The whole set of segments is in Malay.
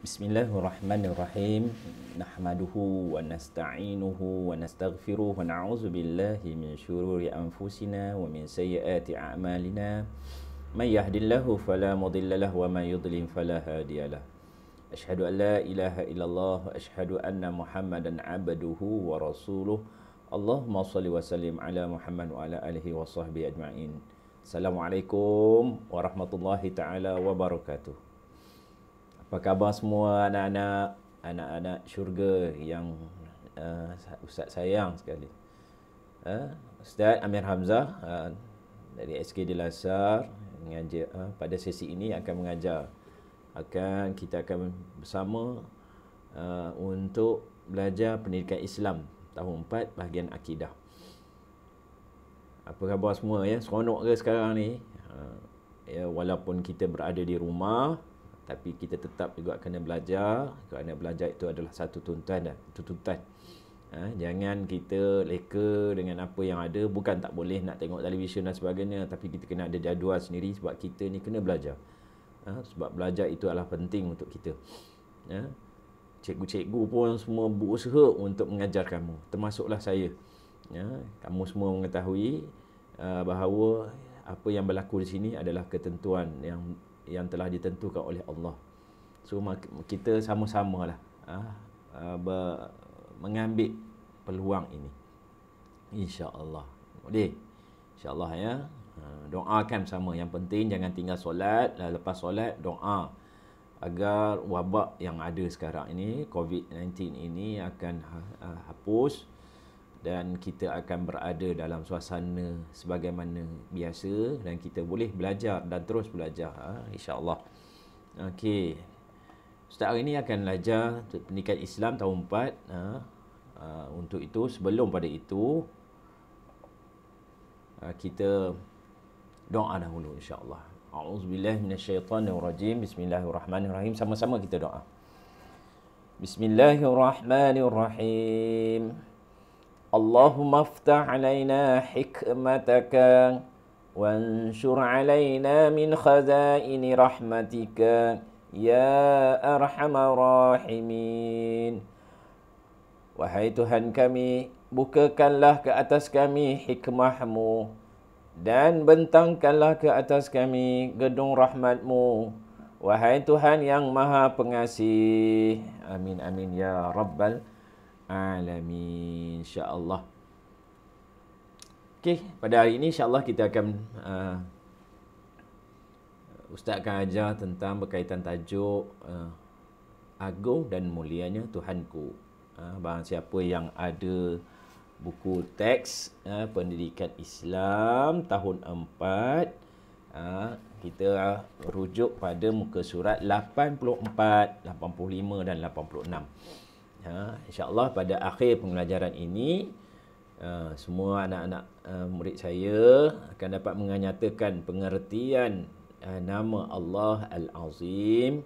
Bismillahirrahmanirrahim. Nahmaduhu wa nasta'inuhu wa nastaghfiruh wa na'udzu billahi min syururi anfusina wa min sayyiati a'malina. May yahdihillahu fala mudilla lahu wa may yudlil fala hadiyalah. Asyhadu an la ilaha illallah wa asyhadu anna Muhammadan 'abduhu wa rasuluh. Allahumma shalli wa sallim ala Muhammad wa ala alihi wa sahbihi ajma'in. Assalamualaikum warahmatullahi taala wabarakatuh. Apa khabar semua anak-anak syurga yang Ustaz sayang sekali. Ustaz Amir Hamzah dari SK Al-Azhar mengajar pada sesi ini akan mengajar. Kita akan bersama untuk belajar pendidikan Islam tahun 4 bahagian akidah. Apa khabar semua ya? Seronok ke sekarang ni? Ya, walaupun kita berada di rumah, tapi kita tetap juga kena belajar, kerana belajar itu adalah satu tuntutan. Jangan kita leka dengan apa yang ada. Bukan tak boleh nak tengok televisyen dan sebagainya, tapi kita kena ada jadual sendiri sebab kita ni kena belajar. Sebab belajar itu adalah penting untuk kita. Cikgu-cikgu pun semua berusaha untuk mengajar kamu, termasuklah saya. Kamu semua mengetahui bahawa apa yang berlaku di sini adalah ketentuan yang telah ditentukan oleh Allah. So kita sama-samalah mengambil peluang ini. Insya-Allah. Boleh. Insya-Allah ya. Doakan sama. Yang penting jangan tinggal solat, lepas solat doa agar wabak yang ada sekarang ini, COVID-19 ini akan hapus dan kita akan berada dalam suasana sebagaimana biasa dan kita boleh belajar dan terus belajar, insya-Allah. Okey. Ustaz hari ini akan belajar pendidikan Islam tahun 4. Untuk itu, sebelum pada itu, kita doa dahulu insya-Allah. A'udzubillahi minasyaitonirrajim. Bismillahirrahmanirrahim. Sama-sama kita doa. Bismillahirrahmanirrahim. Allahumma aftah alaina hikmataka wanshur alaina min khazaini rahmatika ya arhamar rahimin. Wahai Tuhan kami, bukakanlah ke atas kami hikmah-Mu dan bentangkanlah ke atas kami gedung rahmat-Mu. Wahai Tuhan yang Maha Pengasih. Amin amin ya rabbal alamin, insya-Allah. Okey, pada hari ini insya-Allah kita akan Ustaz akan ajar tentang berkaitan tajuk agung dan mulianya Tuhanku. Barang siapa yang ada buku teks pendidikan Islam tahun 4, kita rujuk pada muka surat 84, 85 dan 86. InsyaAllah pada akhir pembelajaran ini, semua anak-anak murid saya akan dapat menyatakan pengertian nama Allah Al-Azim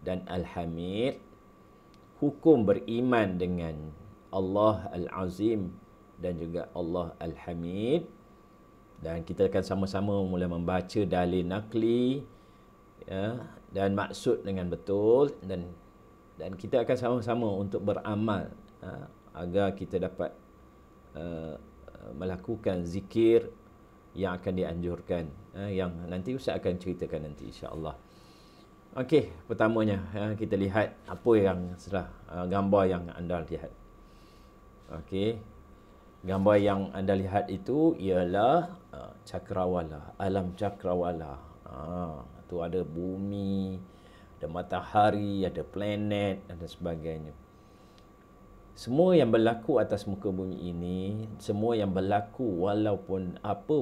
dan Al-Hamid, hukum beriman dengan Allah Al-Azim dan juga Allah Al-Hamid, dan kita akan sama-sama mula membaca dalil nakli dan maksud dengan betul, dan kita akan sama-sama untuk beramal agar kita dapat melakukan zikir yang akan dianjurkan, yang nanti Ustaz akan ceritakan nanti insya-Allah. Okey, pertamanya kita lihat apa yang gambar yang anda lihat. Okey. Gambar yang anda lihat itu ialah cakrawala, alam cakrawala. Tu ada bumi, ada matahari, ada planet dan sebagainya. Semua yang berlaku atas muka bumi ini, semua yang berlaku walau apa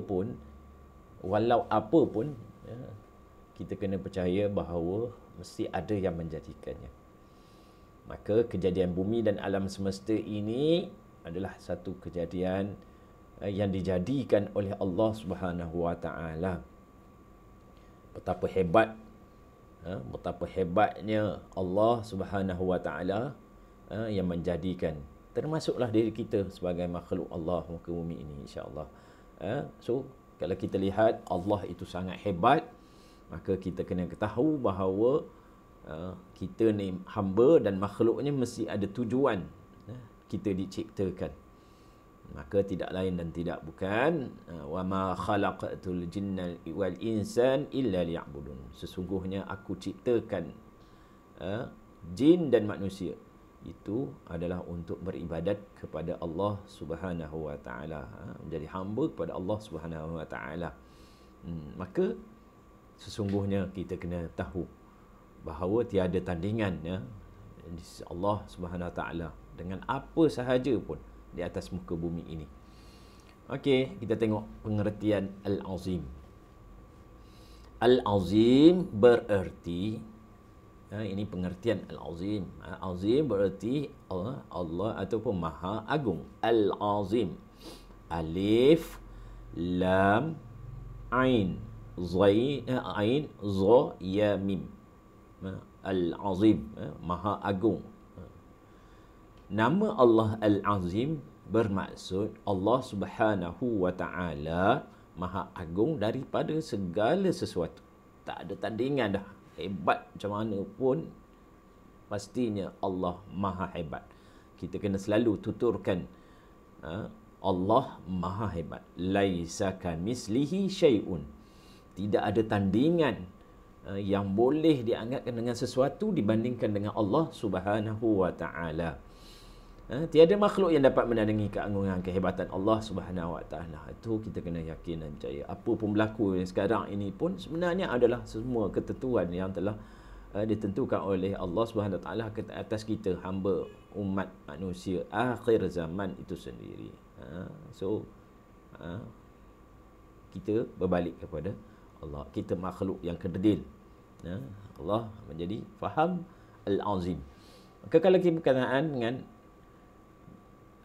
pun, kita kena percaya bahawa mesti ada yang menjadikannya. Maka kejadian bumi dan alam semesta ini adalah satu kejadian yang dijadikan oleh Allah Subhanahu Wa Taala. Betapa hebatnya Allah Subhanahu Wa Taala yang menjadikan, termasuklah diri kita sebagai makhluk Allah muka bumi ini, insya-Allah. So kalau kita lihat Allah itu sangat hebat, maka kita kena ketahui bahawa kita ni hamba dan makhluknya mesti ada tujuan kita diciptakan. Maka tidak lain dan tidak bukan wa ma khalaqatul jinna wal insan illa liya'budun. Sesungguhnya aku ciptakan jin dan manusia itu adalah untuk beribadat kepada Allah Subhanahu wa taala, menjadi hamba kepada Allah Subhanahu wa taala. Maka sesungguhnya kita kena tahu bahawa tiada tandingan Allah Subhanahu wa taala dengan apa sahaja pun di atas muka bumi ini. Okey, kita tengok pengertian al-azim. Al-azim bererti ini pengertian al-azim. Azim bererti Allah ataupun Maha Agung. Al-azim. Alif lam ain ain za ya mim. Al-azim, Maha Agung. Nama Allah Al-Azim bermaksud Allah Subhanahu wa taala Maha Agung daripada segala sesuatu. Tak ada tandingan dah. Hebat macam mana pun, pastinya Allah Maha hebat. Kita kena selalu tuturkan Allah Maha hebat. Laisa kamislihi syai'un. Tidak ada tandingan yang boleh dianggapkan dengan sesuatu dibandingkan dengan Allah Subhanahu wa taala. Tiada makhluk yang dapat menandingi keagungan kehebatan Allah Subhanahu wa taala. Itu kita kena yakin dan percaya. Apa pun berlaku sekarang ini pun sebenarnya adalah semua ketentuan yang telah ditentukan oleh Allah Subhanahu wa taala ke atas kita, hamba umat manusia akhir zaman itu sendiri. Kita berbalik kepada Allah. Kita makhluk yang kerdil. Allah menjadi faham al-azim. Maka kalau kita berkenaan dengan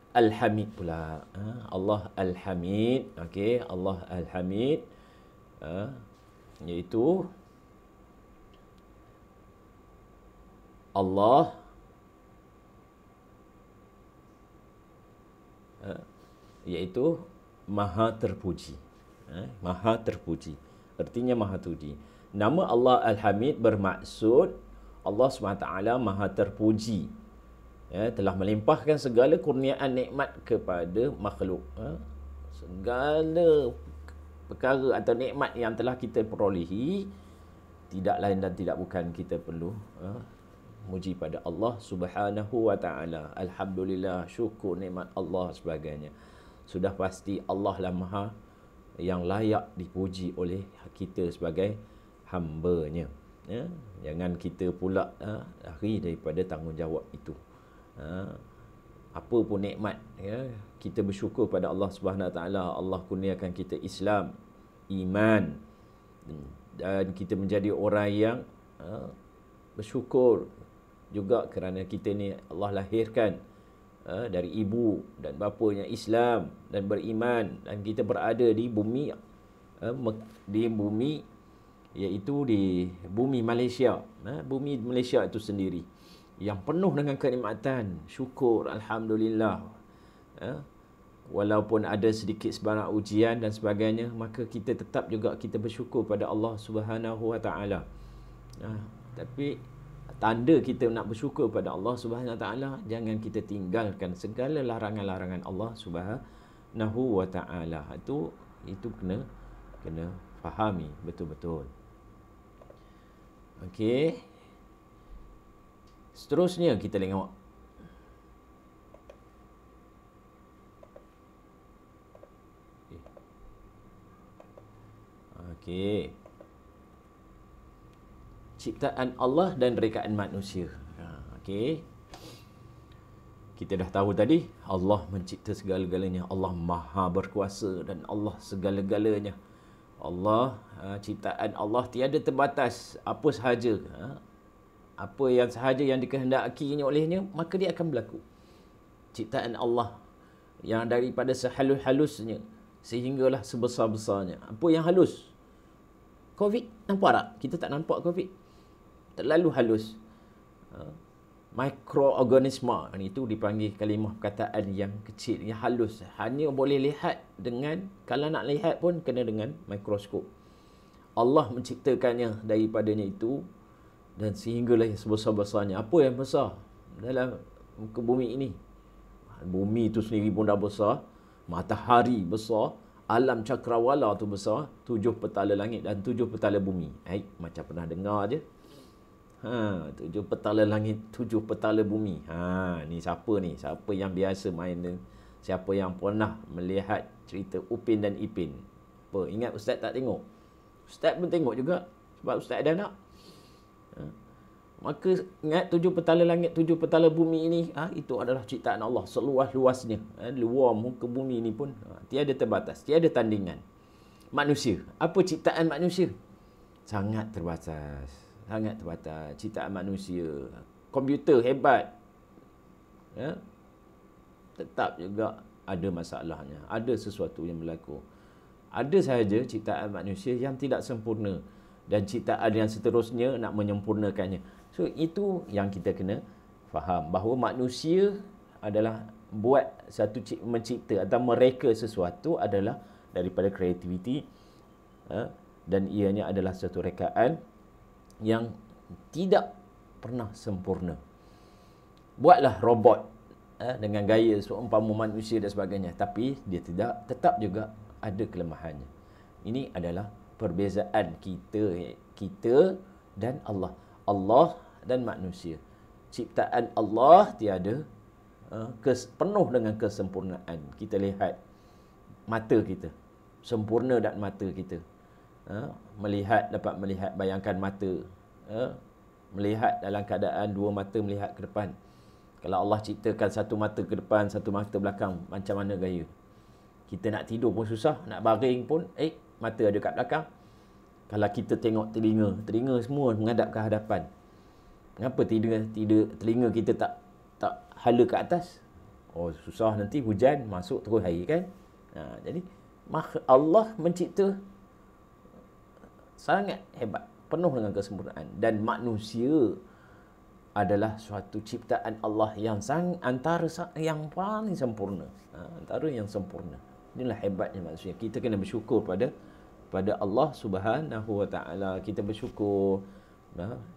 Al-Hamid pula. Allah Al-Hamid. Okey, Allah Al-Hamid. Iaitu Allah iaitu Maha terpuji. Maha terpuji. Artinya Maha terpuji. Nama Allah Al-Hamid bermaksud Allah SWT Maha terpuji. Telah melimpahkan segala kurniaan nikmat kepada makhluk. Segala perkara atau nikmat yang telah kita perolehi, tidak lain dan tidak bukan kita perlu muji pada Allah Subhanahu wa taala. Alhamdulillah, syukur nikmat Allah sebagainya. Sudah pasti Allah lah Maha yang layak dipuji oleh kita sebagai hamba-Nya. Jangan kita pula lari daripada tanggungjawab itu. Apa pun nikmat, kita bersyukur pada Allah Subhanahu Wa Taala. Allah kurniakan kita Islam, iman, dan kita menjadi orang yang bersyukur juga kerana kita ni Allah lahirkan dari ibu dan bapanya Islam dan beriman, dan kita berada di bumi iaitu di bumi Malaysia. Bumi Malaysia itu sendiri yang penuh dengan kenikmatan, syukur, alhamdulillah. Walaupun ada sedikit sebarang ujian dan sebagainya, maka kita tetap juga kita bersyukur pada Allah Subhanahu Wa Taala. Tapi tanda kita nak bersyukur pada Allah Subhanahu Wa Taala, jangan kita tinggalkan segala larangan-larangan Allah Subhanahu Wa Taala. Itu kena fahami betul-betul. Okey. Seterusnya kita tengok okey, ciptaan Allah dan rekaan manusia. Okey, kita dah tahu tadi Allah mencipta segala-galanya. Allah Maha berkuasa dan Allah segala-galanya. Allah, ciptaan Allah tiada terbatas. Apa sahaja, apa yang sahaja yang dikehendakinya olehnya, maka dia akan berlaku. Ciptaan Allah yang daripada sehalus-halusnya sehinggalah sebesar-besarnya. Apa yang halus? Covid, nampak tak? Kita tak nampak Covid. Terlalu halus. Mikroorganisma, itu dipanggil kalimah perkataan yang kecil, yang halus. Hanya boleh lihat dengan, kalau nak lihat pun kena dengan mikroskop. Allah menciptakannya daripadanya itu Dan sehinggalah sebesar-besarnya. Apa yang besar dalam muka bumi ini? Bumi itu sendiri pun dah besar, matahari besar, alam cakrawala tu besar, 7 petala langit dan 7 petala bumi. Macam pernah dengar je. 7 petala langit, 7 petala bumi. Ni siapa ni? Siapa yang biasa main ni? Siapa yang pernah melihat cerita Upin dan Ipin? Apa? Ingat ustaz tak tengok? Ustaz pun tengok juga sebab ustaz ada anak. Maka ingat 7 petala langit, 7 petala bumi ini, itu adalah ciptaan Allah seluas-luasnya. Luar muka bumi ini pun tiada terbatas, tiada tandingan. Manusia, apa ciptaan manusia? Sangat terbatas, sangat terbatas ciptaan manusia. Komputer hebat, tetap juga ada masalahnya, ada sesuatu yang berlaku. Ada sahaja ciptaan manusia yang tidak sempurna, dan ciptaan yang seterusnya nak menyempurnakannya. So itu yang kita kena faham, bahawa manusia adalah buat satu mencipta atau mereka sesuatu adalah daripada kreativiti, dan ianya adalah satu rekaan yang tidak pernah sempurna. Buatlah robot dengan gaya seumpama manusia dan sebagainya, tapi dia tetap juga ada kelemahannya. Ini adalah perbezaan kita dan Allah. Allah dan manusia. Ciptaan Allah tiada penuh dengan kesempurnaan. Kita lihat mata kita, sempurna dan mata kita. Dapat melihat, bayangkan mata. Melihat dalam keadaan dua mata melihat ke depan. Kalau Allah ciptakan satu mata ke depan, satu mata belakang, macam mana gaya? Kita nak tidur pun susah, nak baring pun, mata ada kat belakang. Kalau kita tengok telinga semua menghadap ke hadapan. Kenapa telinga kita tak hala ke atas? Susah, nanti hujan masuk terus air kan? Jadi Allah mencipta sangat hebat, penuh dengan kesempurnaan, dan manusia adalah suatu ciptaan Allah yang antara yang paling sempurna. Antara yang sempurna. Inilah hebatnya manusia. Kita kena bersyukur pada Allah Subhanahu wa taala. Kita bersyukur,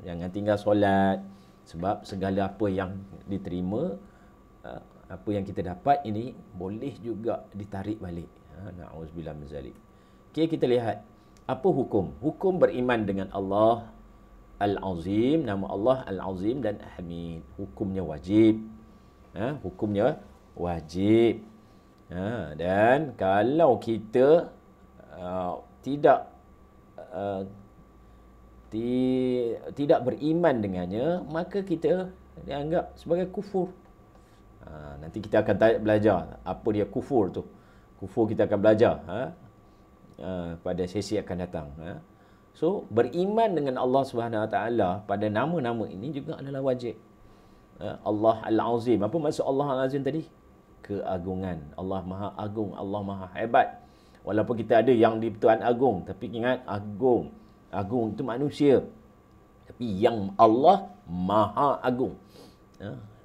jangan tinggal solat, sebab segala apa yang diterima, apa yang kita dapat ini boleh juga ditarik balik. Na'udzubillah min zalik. Okey, kita lihat apa hukum beriman dengan Allah Al-Azim, nama Allah Al-Azim dan Hamid. Hukumnya wajib. Hukumnya wajib. Dan kalau kita tidak beriman dengannya, maka kita dianggap sebagai kufur. Nanti kita akan belajar apa dia kufur tu. Kufur kita akan belajar pada sesi akan datang. So beriman dengan Allah Subhanahu Wa Taala pada nama-nama ini juga adalah wajib. Allah Al-Azim. Apa maksud Allah Al-Azim tadi? Keagungan. Allah Maha Agung, Allah Maha Hebat. Walaupun kita ada yang di Tuhan Agung, tapi ingat agung itu manusia. Tapi yang Allah Maha Agung.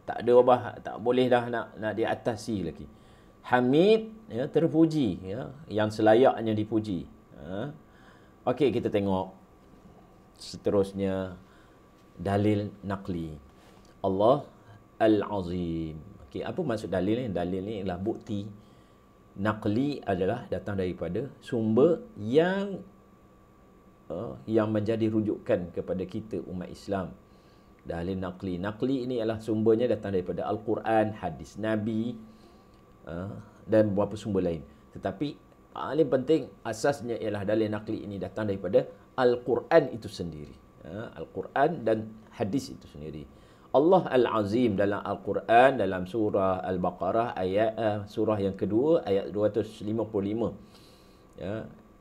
Tak ada tak boleh dah nak diatasi lagi. Hamid, terpuji, yang selayaknya dipuji. Okey, kita tengok seterusnya dalil naqli. Allah Al-Azim. Okey, apa maksud dalil ni? Dalil ni ialah bukti. Naqli adalah datang daripada sumber yang menjadi rujukan kepada kita umat Islam. Dalil naqli. Naqli ini adalah sumbernya datang daripada Al-Quran, hadis Nabi, dan beberapa sumber lain. Tetapi paling penting asasnya ialah dalil naqli ini datang daripada Al-Quran itu sendiri. Al-Quran dan hadis itu sendiri. Allah Al-Azim dalam Al-Quran, dalam surah Al-Baqarah, surah yang kedua, ayat 255.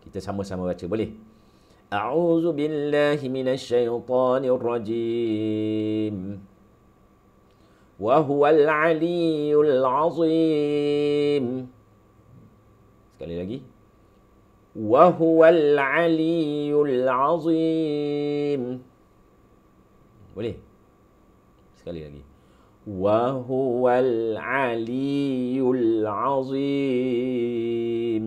Kita sama-sama baca, boleh? A'udzu billahi minasyaitonir rajim. Wa huwal 'aliyyul 'azim. Sekali lagi. Wa huwal 'aliyyul 'azim. Boleh? Sekali lagi. Wa huwal 'aliyyul 'azim.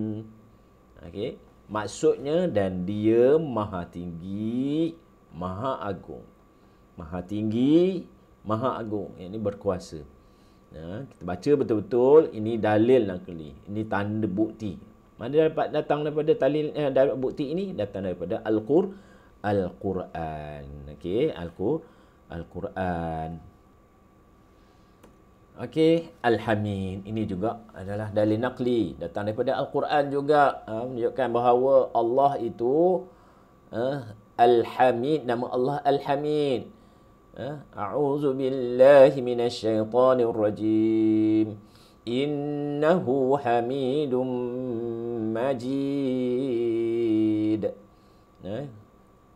Okey. Maksudnya, dan dia maha tinggi, maha agung. Maha tinggi, maha agung. Yang ini berkuasa. Kita baca betul-betul, ini dalil nakli. Ini tanda bukti. Mana dapat datang daripada dalil bukti ini? Datang daripada Al-Quran. Okey, Al-Quran. Okey, Al-Hamid. Ini juga adalah dalil nakli. Datang daripada Al-Quran juga. Menunjukkan bahawa Allah itu Al-Hamid. Nama Allah Al-Hamid. A'udzu billahi minasyaitonir rajim. Innahu Hamidum Majid.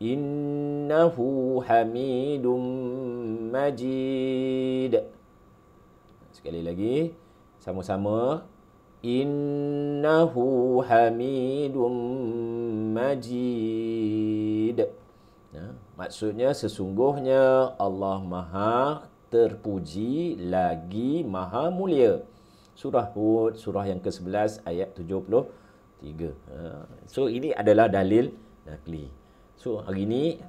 Innahu Hamidum Majid. Sekali lagi, sama-sama. Innahu Hamidum Majid. Maksudnya sesungguhnya Allah Maha terpuji lagi Maha mulia. Surah Hud, surah yang ke-11 ayat 73. So ini adalah dalil nakli. So hari ini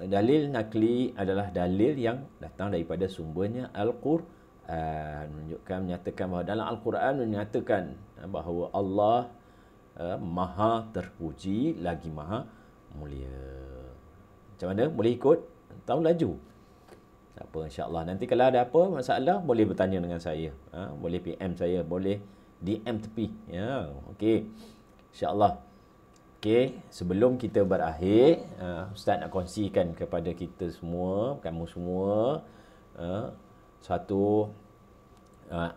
dalil nakli adalah dalil yang datang daripada sumbernya Al-Quran. Menyatakan bahawa dalam Al-Quran menyatakan bahawa Allah Maha terpuji lagi Maha mulia. Macam mana? Boleh ikut? Tahu laju? Tak apa, insya-Allah. Nanti kalau ada apa masalah boleh bertanya dengan saya. Boleh PM saya, boleh DM tepi. Ya, okey. Insya-Allah. Okey, sebelum kita berakhir, Ustaz nak kongsikan kepada kita semua, kamu semua, satu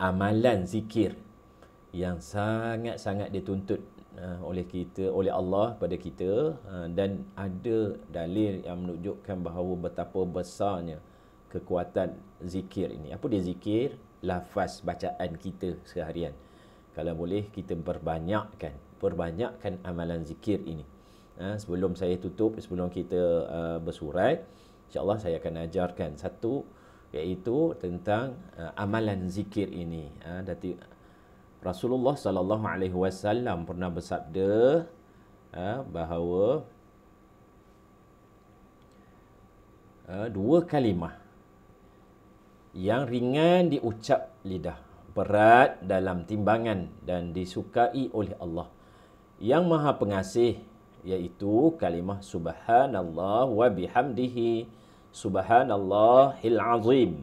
amalan zikir yang sangat-sangat dituntut oleh kita, oleh Allah pada kita, dan ada dalil yang menunjukkan bahawa betapa besarnya kekuatan zikir ini. Apa dia zikir? Lafaz bacaan kita seharian. Kalau boleh kita perbanyakkan amalan zikir ini. Sebelum saya tutup, sebelum kita bersurat, insya-Allah saya akan ajarkan satu, iaitu tentang amalan zikir ini. Rasulullah sallallahu alaihi wasallam pernah bersabda bahawa dua kalimah yang ringan diucap lidah, berat dalam timbangan dan disukai oleh Allah yang Maha Pengasih, iaitu kalimah subhanallah wa bihamdihi subhanallahil azim.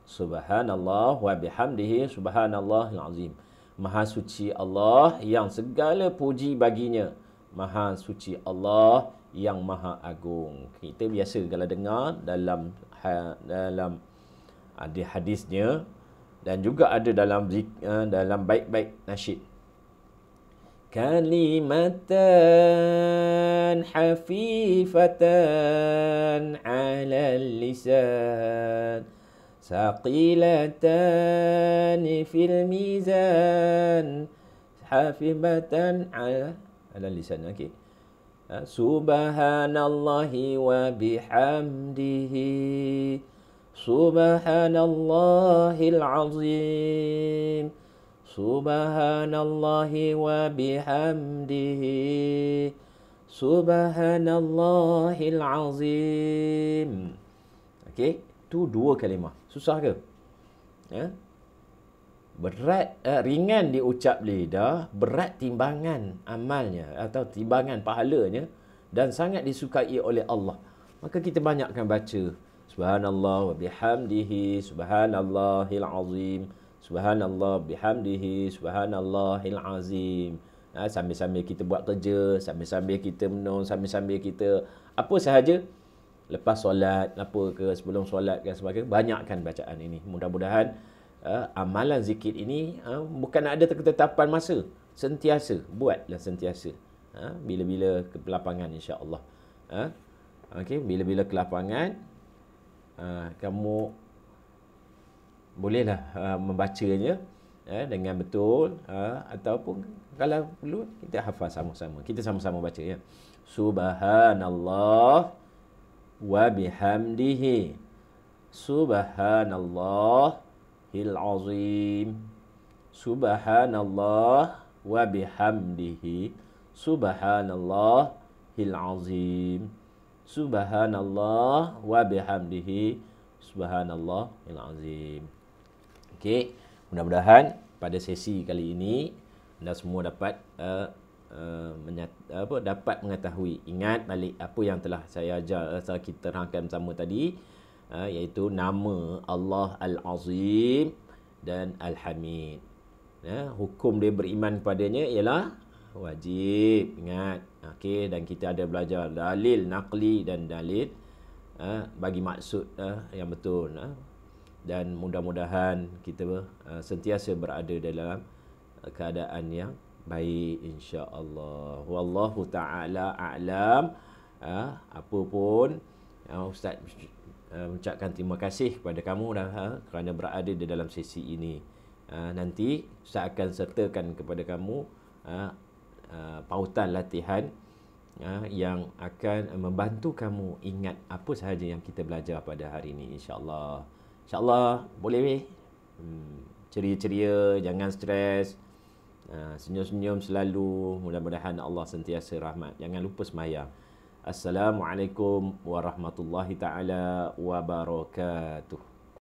Subhanallah wa bihamdihi subhanallahil azim. Maha suci Allah yang segala puji baginya. Maha suci Allah yang maha agung. Kita biasa kalau dengar dalam ada hadisnya dan juga ada dalam bait-bait nasyid. Kalimatan hafifatan 'alal lisan ثقيلتان في الميزان حافظة على اللسان. Okay. Subhanallahi wa bihamdihi subhanallahil azim. Subhanallahi wa bihamdihi subhanallahil azim. Okey, itu dua kalimah. Susah ke? Berat, ringan diucap lidah, berat timbangan amalnya atau timbangan pahalanya dan sangat disukai oleh Allah. Maka kita banyakkan baca subhanallah wa bihamdihi subhanallahil azim. Subhanallah bihamdihi subhanallahil azim. Sambil-sambil kita buat kerja, sambil-sambil kita menung, sambil-sambil kita apa sahaja, lepas solat, apa ke, sebelum solat dan sebagainya, banyakkan bacaan ini. Mudah-mudahan amalan zikir ini bukan ada ketetapan masa, sentiasa, buatlah sentiasa. Bila-bila kelapangan, insya-Allah. Okey, bila-bila kelapangan, kamu bolehlah membacanya dengan betul, ataupun kalau perlu kita hafal sama-sama. Kita sama-sama baca ya. Subhanallah wa bihamdihi subhanallahil azim. Subhanallah wa bihamdihi subhanallahil azim. Subhanallah wa bihamdihi subhanallahil azim. Okey, mudah-mudahan pada sesi kali ini anda semua dapat dapat mengetahui, ingat balik apa yang telah saya ajar, kita terangkan bersama tadi, iaitu nama Allah Al-Azim dan Al-Hamid. Hukum dia beriman padanya ialah wajib, ingat. Okey, dan kita ada belajar dalil naqli dan dalil bagi maksud yang betul. Dan mudah-mudahan kita sentiasa berada dalam keadaan yang baik, insya-Allah. Wallahu taala a'lam. Apa pun Ustaz mengucapkan terima kasih kepada kamu kerana berada di dalam sesi ini. Nanti Ustaz akan sertakan kepada kamu pautan latihan yang akan membantu kamu ingat apa sahaja yang kita belajar pada hari ini, insya-Allah. Insya-Allah boleh weh. Ceria-ceria, jangan stres. Senyum-senyum selalu. Mudah-mudahan Allah sentiasa rahmat. Jangan lupa sembahyang. Assalamualaikum warahmatullahi taala wabarakatuh.